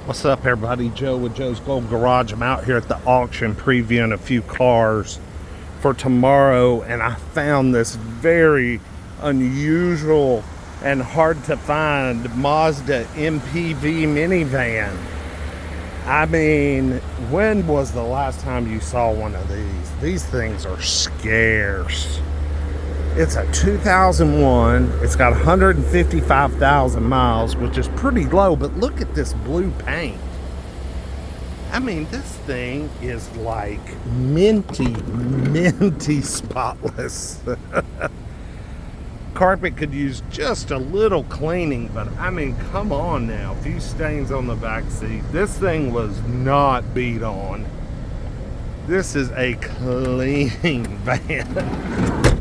What's up, everybody? Joe with Joe's Gold Garage. I'm out here at the auction previewing a few cars for tomorrow, and I found this very unusual and hard to find Mazda MPV minivan. I mean, when was the last time you saw one of these? These things are scarce. It's a 2001. It's got 155,000 miles, which is pretty low, but look at this blue paint. I mean, this thing is like minty spotless. Carpet could use just a little cleaning, but I mean, come on now. A few stains on the back seat. This thing was not beat on. This is a clean van.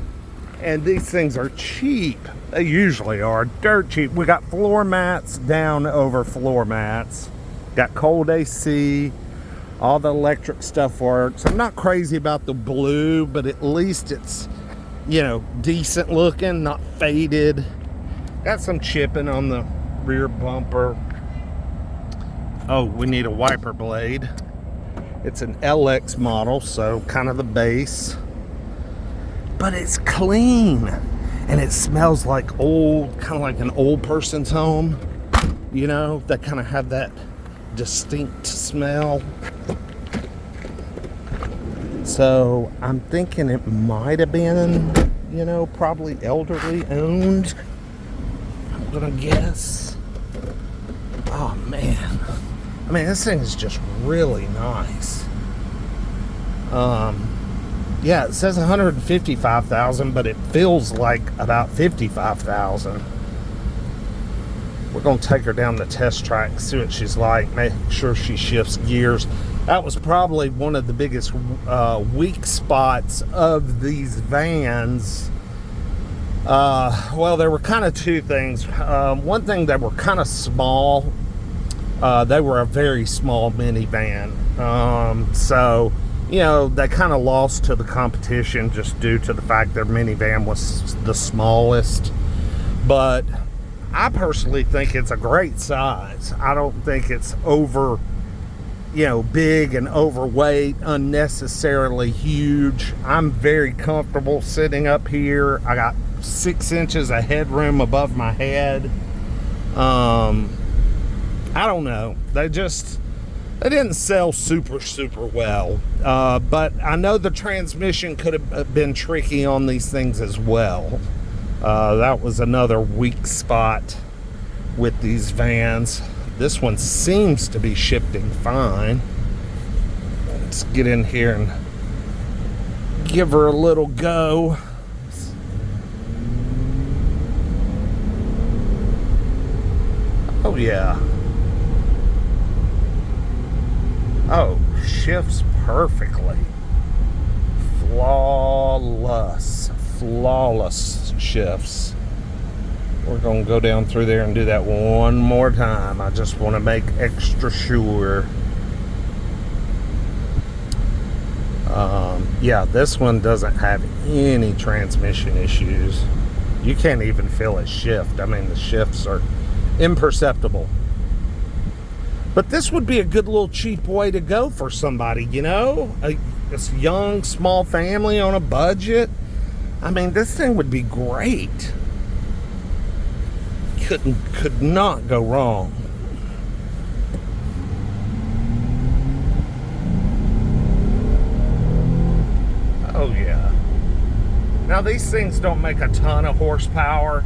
And these things are cheap. They usually are dirt cheap. We got floor mats down over floor mats. Got cold AC. All the electric stuff works. I'm not crazy about the blue, but at least it's, you know, decent looking, not faded. Got some chipping on the rear bumper. Oh, we need a wiper blade. It's an LX model, so kind of the base. But it's clean, and it smells like old, kind of like an old person's home. You know, that kind of have that distinct smell. So I'm thinking it might have been, you know, probably elderly owned. I'm gonna guess. Oh man, I mean, this thing is just really nice. Yeah, it says 155,000, but it feels like about 55,000. We're going to take her down the test track, see what she's like, make sure she shifts gears. That was probably one of the biggest weak spots of these vans. Well, there were kind of two things. One thing, they were kind of small. They were a very small minivan. So, you know, they kind of lost to the competition just due to the fact their minivan was the smallest. But I personally think it's a great size. I don't think it's over, you know, big and overweight, unnecessarily huge. I'm very comfortable sitting up here. I got 6 inches of headroom above my head. I don't know. They didn't sell super well, but I know the transmission could have been tricky on these things as well. That was another weak spot with these vans. This one seems to be shifting fine. Let's get in here and give her a little go. Oh yeah. Oh, shifts perfectly. Flawless shifts. We're going to go down through there and do that one more time. I just want to make extra sure. Yeah, this one doesn't have any transmission issues. You can't even feel it shift. I mean, the shifts are imperceptible. But this would be a good little cheap way to go for somebody, you know? This young, small family on a budget. I mean, this thing would be great. Could not go wrong. Oh, yeah. Now, these things don't make a ton of horsepower,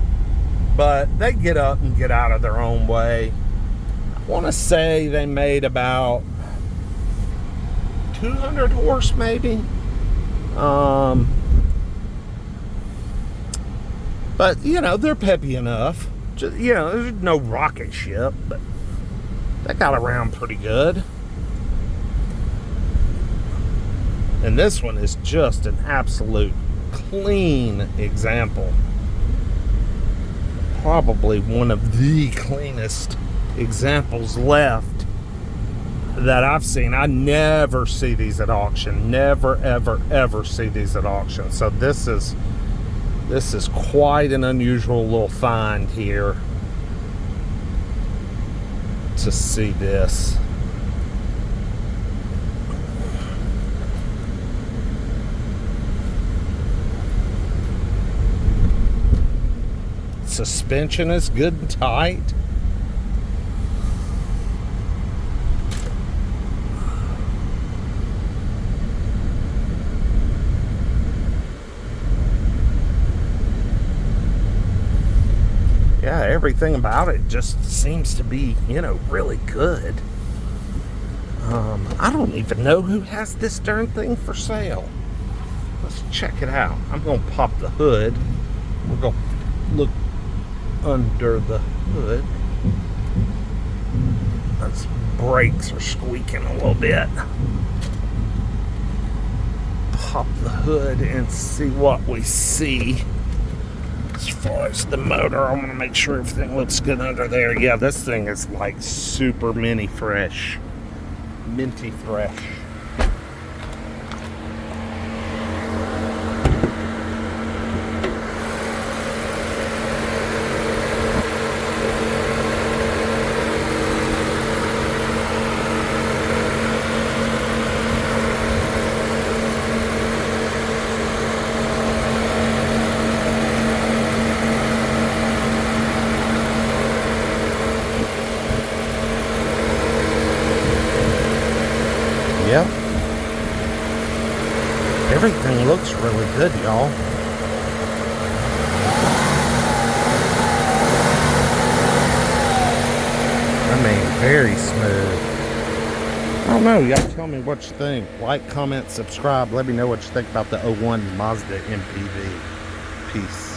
but they get up and get out of their own way. I want to say they made about 200 horse maybe. But you know, they're peppy enough. Just, you know, there's no rocket ship, but they got around pretty good. And this one is just an absolute clean example. Probably one of the cleanest examples left that I've seen. I never see these at auction. Never, ever see these at auction. So this is quite an unusual little find here. to see this. Suspension is good and tight. Yeah, everything about it just seems to be, you know, really good. I don't even know who has this darn thing for sale. Let's check it out. I'm going to pop the hood. We're going to look under the hood. Those brakes are squeaking a little bit. Pop the hood and see what we see. As far as the motor, I want to make sure everything looks good under there. Yeah, this thing is like super mini fresh. Minty fresh. Yep. Everything looks really good, y'all. I mean, very smooth. I don't know. Y'all tell me what you think. Like, comment, subscribe. Let me know what you think about the 01 Mazda MPV. Peace.